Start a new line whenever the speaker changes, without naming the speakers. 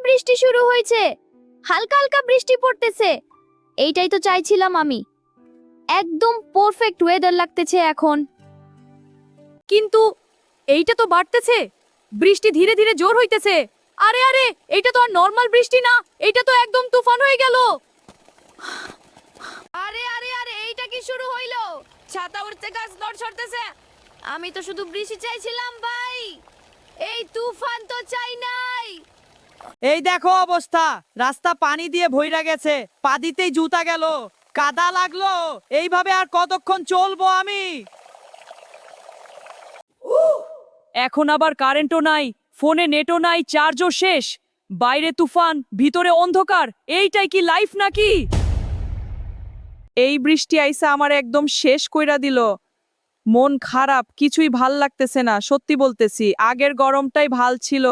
বৃষ্টি শুরু হয়েছে, হালকা হালকা বৃষ্টি পড়তেছে। এইটাই তো চাইছিলাম আমি। একদম পারফেক্ট ওয়েদার লাগতেছে এখন।
কিন্তু এইটা তো বাড়তেছে, বৃষ্টি ধীরে ধীরে জোর হইতেছে। আরে আরে, এইটা তো আর নরমাল বৃষ্টি না, এইটা তো একদম তুফান হয়ে গেল।
আরে আরে আরে, এইটা কি শুরু হইলো? ছাতা উড়তে গাছ নড়ছড়তেছে। আমি তো শুধু বৃষ্টি চাইছিলাম ভাই, এই তুফান তো চাই নাই।
এই দেখো অবস্থা, রাস্তা পানি দিয়ে ভইরা গেছে, পা দিতেই জুতা গেল, কাদা লাগলো। এইভাবে আর কতক্ষণ চলবো আমি?
এখন আবার কারেন্টও নাই, ফোনে নেটও নাই, চার্জও শেষ। বাইরে তুফান, ভিতরে অন্ধকার, এইটাই কি লাইফ নাকি? এই বৃষ্টি আইসা আমার একদম শেষ কইরা দিল। মন খারাপ, কিছুই ভাল লাগতেছে না, সত্যি বলতেছি, আগের গরমটাই ভাল ছিল।